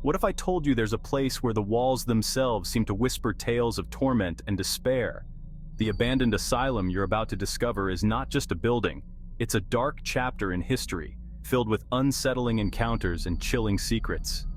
What if I told you there's a place where the walls themselves seem to whisper tales of torment and despair? The abandoned asylum you're about to discover is not just a building, it's a dark chapter in history, filled with unsettling encounters and chilling secrets.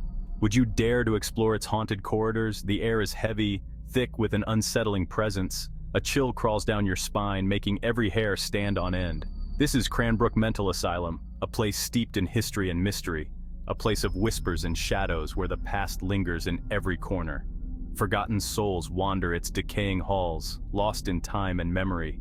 Would you dare to explore its haunted corridors? The air is heavy, thick with an unsettling presence. A chill crawls down your spine, making every hair stand on end. This is Cranbrook Mental Asylum, a place steeped in history and mystery, a place of whispers and shadows where the past lingers in every corner. Forgotten souls wander its decaying halls, lost in time and memory.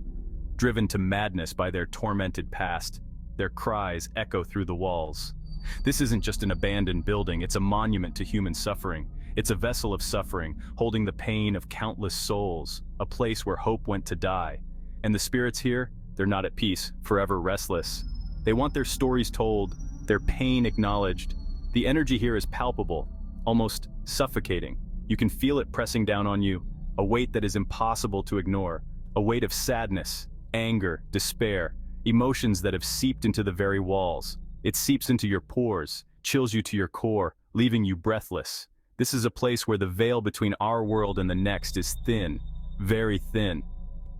Driven to madness by their tormented past, their cries echo through the walls. This isn't just an abandoned building, it's a monument to human suffering. It's a vessel of suffering, holding the pain of countless souls, a place where hope went to die. And the spirits here, they're not at peace, forever restless. They want their stories told, their pain acknowledged. The energy here is palpable, almost suffocating. You can feel it pressing down on you, a weight that is impossible to ignore, a weight of sadness, anger, despair, emotions that have seeped into the very walls. It seeps into your pores, chills you to your core, leaving you breathless. This is a place where the veil between our world and the next is thin, very thin.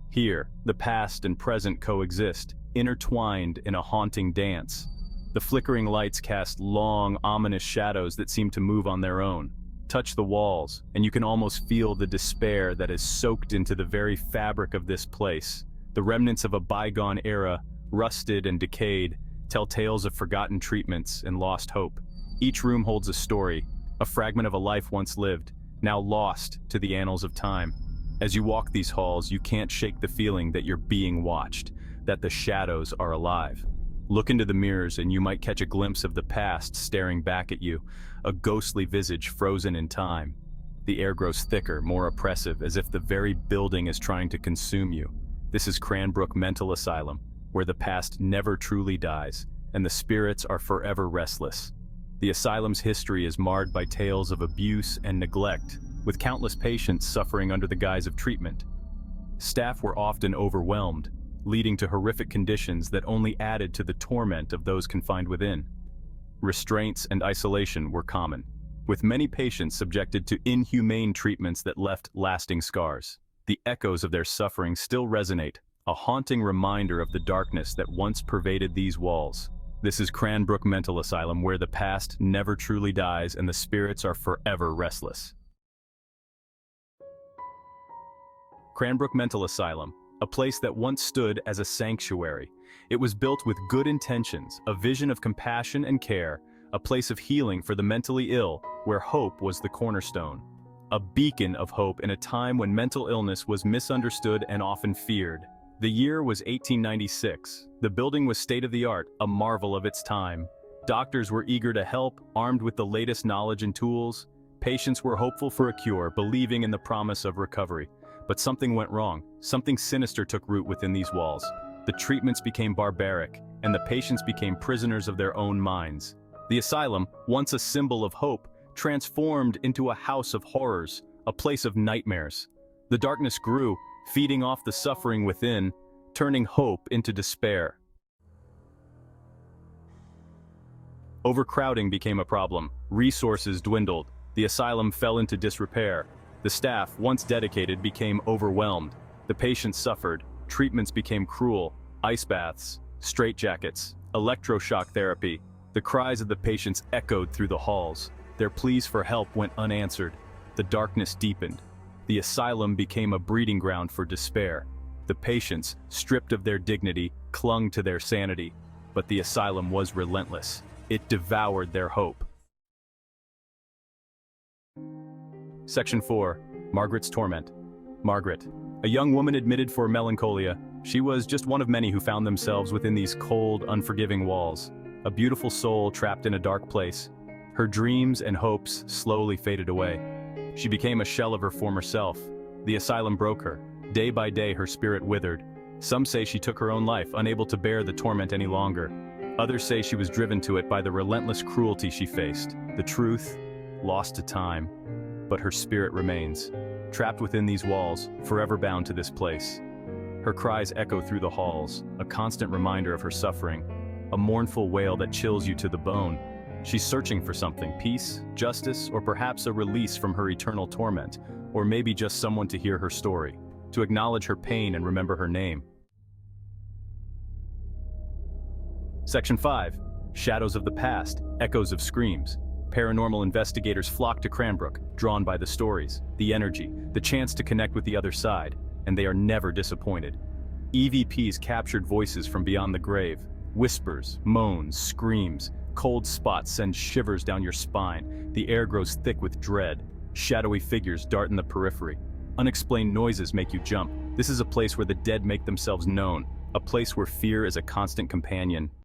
Here, the past and present coexist, intertwined in a haunting dance. The flickering lights cast long, ominous shadows that seem to move on their own. Touch the walls, and you can almost feel the despair that is soaked into the very fabric of this place. The remnants of a bygone era, rusted and decayed, tell tales of forgotten treatments and lost hope. Each room holds a story, a fragment of a life once lived, now lost to the annals of time. As you walk these halls, you can't shake the feeling that you're being watched, that the shadows are alive. Look into the mirrors and you might catch a glimpse of the past staring back at you, a ghostly visage frozen in time. The air grows thicker, more oppressive, as if the very building is trying to consume you. This is Cranbrook Mental Asylum, where the past never truly dies, and the spirits are forever restless. The asylum's history is marred by tales of abuse and neglect, with countless patients suffering under the guise of treatment. Staff were often overwhelmed, leading to horrific conditions that only added to the torment of those confined within. Restraints and isolation were common, with many patients subjected to inhumane treatments that left lasting scars. The echoes of their suffering still resonate, a haunting reminder of the darkness that once pervaded these walls. This is Cranbrook Mental Asylum, where the past never truly dies and the spirits are forever restless. Cranbrook Mental Asylum, a place that once stood as a sanctuary. It was built with good intentions, a vision of compassion and care, a place of healing for the mentally ill, where hope was the cornerstone. A beacon of hope in a time when mental illness was misunderstood and often feared. The year was 1896. The building was state-of-the-art, a marvel of its time. Doctors were eager to help, armed with the latest knowledge and tools. Patients were hopeful for a cure, believing in the promise of recovery. But something went wrong. Something sinister took root within these walls. The treatments became barbaric, and the patients became prisoners of their own minds. The asylum, once a symbol of hope, transformed into a house of horrors, a place of nightmares. The darkness grew, feeding off the suffering within, turning hope into despair. Overcrowding became a problem. Resources dwindled. The asylum fell into disrepair. The staff, once dedicated, became overwhelmed. The patients suffered. Treatments became cruel. Ice baths, straitjackets, electroshock therapy. The cries of the patients echoed through the halls. Their pleas for help went unanswered. The darkness deepened. The asylum became a breeding ground for despair. The patients, stripped of their dignity, clung to their sanity. But the asylum was relentless. It devoured their hope. Section 4. Margaret's Torment. Margaret, a young woman admitted for melancholia. She was just one of many who found themselves within these cold, unforgiving walls. A beautiful soul trapped in a dark place. Her dreams and hopes slowly faded away. She became a shell of her former self. The asylum broke her. Day by day, her spirit withered. Some say she took her own life, unable to bear the torment any longer. Others say she was driven to it by the relentless cruelty she faced. The truth, lost to time. But her spirit remains, trapped within these walls, forever bound to this place. Her cries echo through the halls, a constant reminder of her suffering, a mournful wail that chills you to the bone. She's searching for something, peace, justice, or perhaps a release from her eternal torment, or maybe just someone to hear her story, to acknowledge her pain and remember her name. Section 5. Shadows of the Past, Echoes of Screams. Paranormal investigators flock to Cranbrook, drawn by the stories, the energy, the chance to connect with the other side, and they are never disappointed. EVPs captured voices from beyond the grave, whispers, moans, screams, cold spots send shivers down your spine, the air grows thick with dread, shadowy figures dart in the periphery, unexplained noises make you jump. This is a place where the dead make themselves known, a place where fear is a constant companion.